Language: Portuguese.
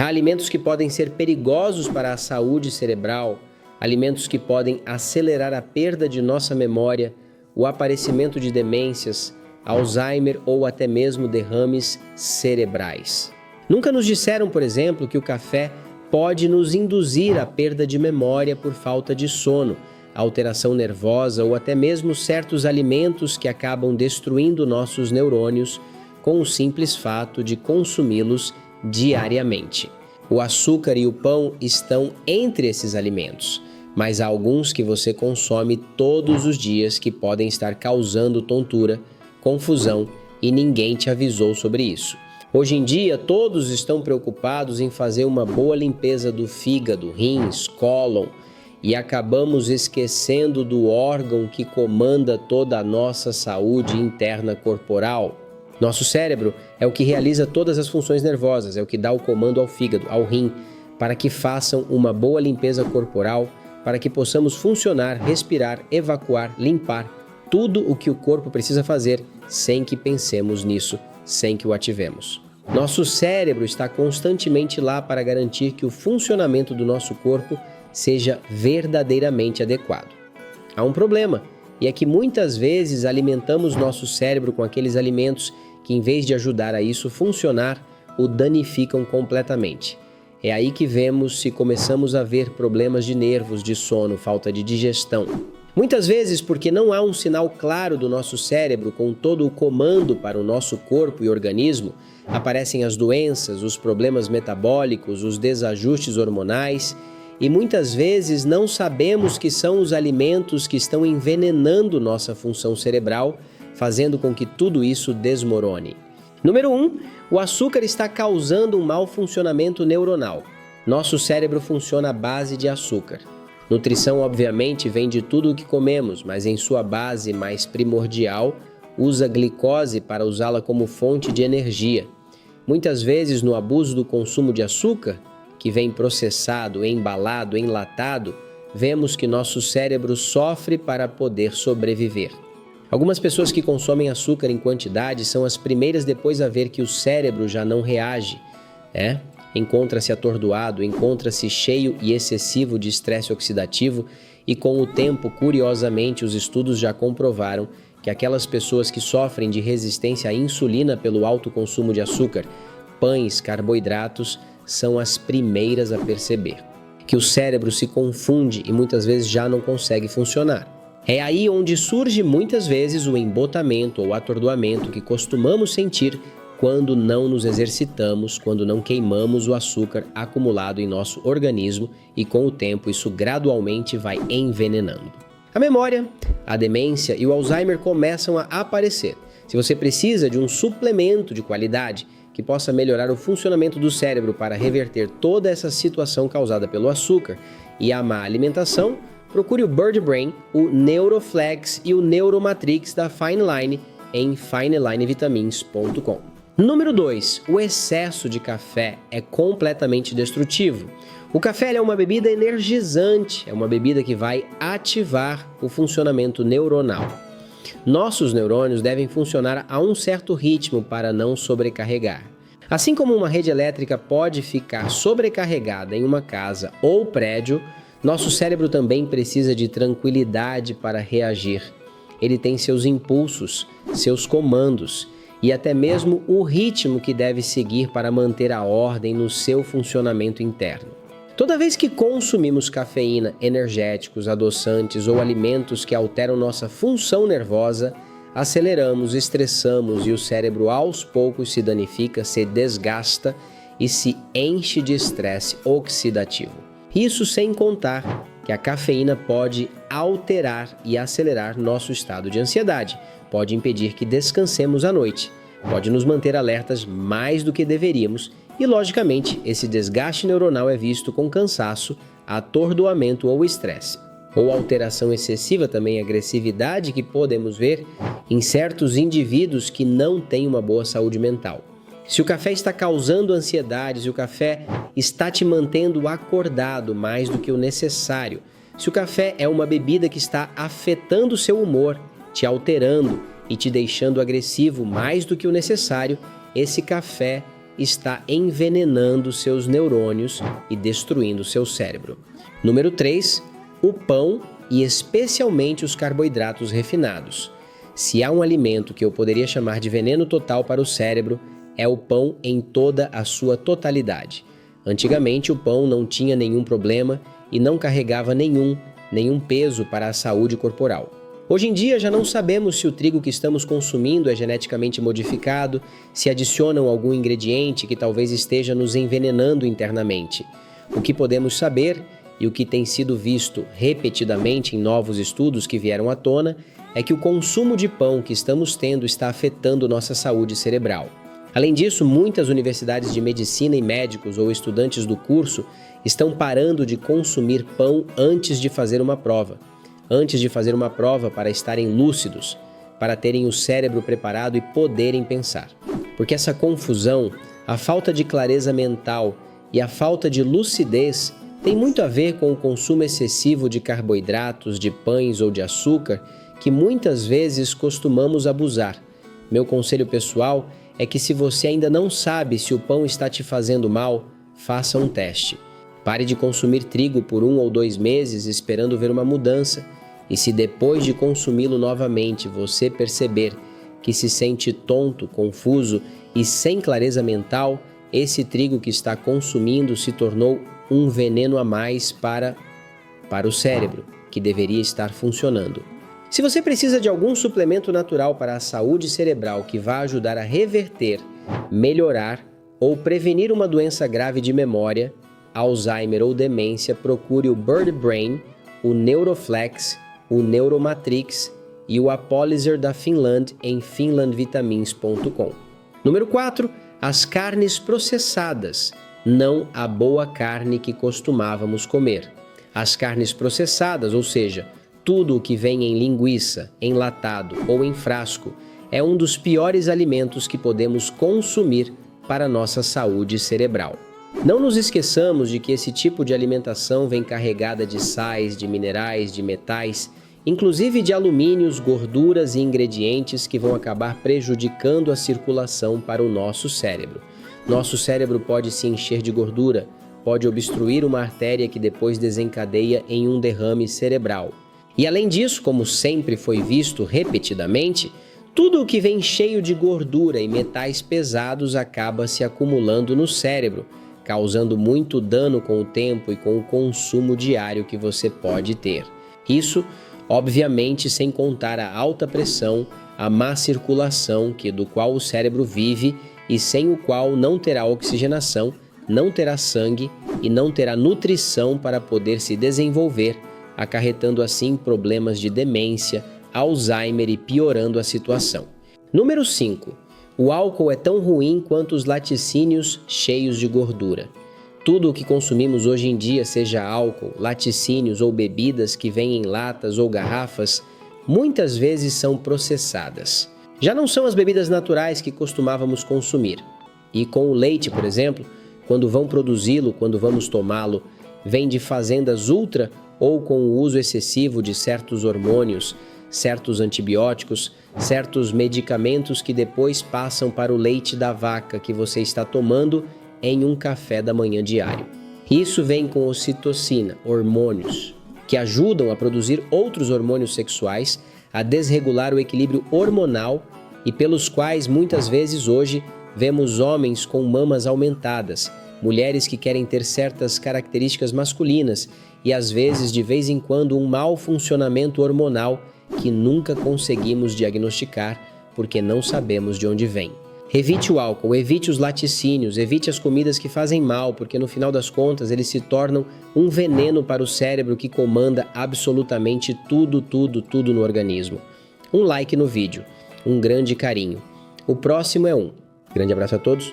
Há alimentos que podem ser perigosos para a saúde cerebral, alimentos que podem acelerar a perda de nossa memória, o aparecimento de demências, Alzheimer ou até mesmo derrames cerebrais. Nunca nos disseram, por exemplo, que o café pode nos induzir à perda de memória por falta de sono, alteração nervosa ou até mesmo certos alimentos que acabam destruindo nossos neurônios com o simples fato de consumi-los diariamente. O açúcar e o pão estão entre esses alimentos, mas há alguns que você consome todos os dias que podem estar causando tontura, confusão e ninguém te avisou sobre isso. Hoje em dia, todos estão preocupados em fazer uma boa limpeza do fígado, rins, cólon, e acabamos esquecendo do órgão que comanda toda a nossa saúde interna corporal. Nosso cérebro é o que realiza todas as funções nervosas, é o que dá o comando ao fígado, ao rim, para que façam uma boa limpeza corporal, para que possamos funcionar, respirar, evacuar, limpar, tudo o que o corpo precisa fazer sem que pensemos nisso, sem que o ativemos. Nosso cérebro está constantemente lá para garantir que o funcionamento do nosso corpo seja verdadeiramente adequado. Há um problema, e é que muitas vezes alimentamos nosso cérebro com aqueles alimentos que, em vez de ajudar a isso funcionar, o danificam completamente. É aí que vemos se começamos a ver problemas de nervos, de sono, falta de digestão. Muitas vezes porque não há um sinal claro do nosso cérebro com todo o comando para o nosso corpo e organismo, aparecem as doenças, os problemas metabólicos, os desajustes hormonais, e muitas vezes não sabemos que são os alimentos que estão envenenando nossa função cerebral, fazendo com que tudo isso desmorone. Número 1, o açúcar está causando um mau funcionamento neuronal. Nosso cérebro funciona à base de açúcar. Nutrição, obviamente, vem de tudo o que comemos, mas em sua base mais primordial, usa glicose para usá-la como fonte de energia. Muitas vezes, no abuso do consumo de açúcar, que vem processado, embalado, enlatado, vemos que nosso cérebro sofre para poder sobreviver. Algumas pessoas que consomem açúcar em quantidade são as primeiras depois a ver que o cérebro já não reage, encontra-se atordoado, encontra-se cheio e excessivo de estresse oxidativo e com o tempo, curiosamente, os estudos já comprovaram que aquelas pessoas que sofrem de resistência à insulina pelo alto consumo de açúcar, pães, carboidratos, são as primeiras a perceber que o cérebro se confunde e muitas vezes já não consegue funcionar. É aí onde surge muitas vezes o embotamento ou atordoamento que costumamos sentir quando não nos exercitamos, quando não queimamos o açúcar acumulado em nosso organismo e com o tempo isso gradualmente vai envenenando. A memória, a demência e o Alzheimer começam a aparecer. Se você precisa de um suplemento de qualidade que possa melhorar o funcionamento do cérebro para reverter toda essa situação causada pelo açúcar e a má alimentação, procure o Bird Brain, o Neuroflex e o Neuromatrix da Fine Line em finelinevitamins.com. Número 2. O excesso de café é completamente destrutivo. O café é uma bebida energizante, é uma bebida que vai ativar o funcionamento neuronal. Nossos neurônios devem funcionar a um certo ritmo para não sobrecarregar. Assim como uma rede elétrica pode ficar sobrecarregada em uma casa ou prédio, nosso cérebro também precisa de tranquilidade para reagir. Ele tem seus impulsos, seus comandos e até mesmo o ritmo que deve seguir para manter a ordem no seu funcionamento interno. Toda vez que consumimos cafeína, energéticos, adoçantes ou alimentos que alteram nossa função nervosa, aceleramos, estressamos e o cérebro aos poucos se danifica, se desgasta e se enche de estresse oxidativo. Isso sem contar que a cafeína pode alterar e acelerar nosso estado de ansiedade, pode impedir que descansemos à noite, pode nos manter alertas mais do que deveríamos e, logicamente, esse desgaste neuronal é visto com cansaço, atordoamento ou estresse. Ou alteração excessiva também, agressividade que podemos ver em certos indivíduos que não têm uma boa saúde mental. Se o café está causando ansiedade, se o café está te mantendo acordado mais do que o necessário, se o café é uma bebida que está afetando o seu humor, te alterando e te deixando agressivo mais do que o necessário, esse café está envenenando seus neurônios e destruindo seu cérebro. Número 3, o pão e especialmente os carboidratos refinados. Se há um alimento que eu poderia chamar de veneno total para o cérebro, é o pão em toda a sua totalidade. Antigamente o pão não tinha nenhum problema e não carregava nenhum peso para a saúde corporal. Hoje em dia já não sabemos se o trigo que estamos consumindo é geneticamente modificado, se adicionam algum ingrediente que talvez esteja nos envenenando internamente. O que podemos saber, e o que tem sido visto repetidamente em novos estudos que vieram à tona, é que o consumo de pão que estamos tendo está afetando nossa saúde cerebral. Além disso, muitas universidades de medicina e médicos ou estudantes do curso estão parando de consumir pão antes de fazer uma prova. Antes de fazer uma prova para estarem lúcidos, para terem o cérebro preparado e poderem pensar. Porque essa confusão, a falta de clareza mental e a falta de lucidez tem muito a ver com o consumo excessivo de carboidratos, de pães ou de açúcar, que muitas vezes costumamos abusar. Meu conselho pessoal é que se você ainda não sabe se o pão está te fazendo mal, faça um teste. Pare de consumir trigo por 1 ou 2 meses esperando ver uma mudança, e se depois de consumi-lo novamente você perceber que se sente tonto, confuso e sem clareza mental, esse trigo que está consumindo se tornou um veneno a mais para o cérebro, que deveria estar funcionando. Se você precisa de algum suplemento natural para a saúde cerebral que vá ajudar a reverter, melhorar ou prevenir uma doença grave de memória, Alzheimer ou demência, procure o Bird Brain, o Neuroflex, o Neuromatrix e o Apolyzer da Finland em finlandvitamins.com. Número 4. As carnes processadas, não a boa carne que costumávamos comer. As carnes processadas, ou seja, tudo o que vem em linguiça, enlatado ou em frasco, é um dos piores alimentos que podemos consumir para nossa saúde cerebral. Não nos esqueçamos de que esse tipo de alimentação vem carregada de sais, de minerais, de metais, inclusive de alumínios, gorduras e ingredientes que vão acabar prejudicando a circulação para o nosso cérebro. Nosso cérebro pode se encher de gordura, pode obstruir uma artéria que depois desencadeia em um derrame cerebral. E além disso, como sempre foi visto repetidamente, tudo o que vem cheio de gordura e metais pesados acaba se acumulando no cérebro, causando muito dano com o tempo e com o consumo diário que você pode ter. Isso, obviamente, sem contar a alta pressão, a má circulação do qual o cérebro vive e sem o qual não terá oxigenação, não terá sangue e não terá nutrição para poder se desenvolver, acarretando assim problemas de demência, Alzheimer e piorando a situação. Número 5. O álcool é tão ruim quanto os laticínios cheios de gordura. Tudo o que consumimos hoje em dia, seja álcool, laticínios ou bebidas que vêm em latas ou garrafas, muitas vezes são processadas. Já não são as bebidas naturais que costumávamos consumir. E com o leite, por exemplo, quando vão produzi-lo, quando vamos tomá-lo, vem de fazendas ultra ou com o uso excessivo de certos hormônios, certos antibióticos, certos medicamentos que depois passam para o leite da vaca que você está tomando em um café da manhã diário. Isso vem com ocitocina, hormônios, que ajudam a produzir outros hormônios sexuais, a desregular o equilíbrio hormonal e pelos quais muitas vezes hoje vemos homens com mamas aumentadas, mulheres que querem ter certas características masculinas e às vezes de vez em quando um mau funcionamento hormonal que nunca conseguimos diagnosticar porque não sabemos de onde vem. Evite o álcool, evite os laticínios, evite as comidas que fazem mal, porque no final das contas eles se tornam um veneno para o cérebro que comanda absolutamente tudo no organismo. Um like no vídeo, um grande carinho. O próximo é um. Grande abraço a todos.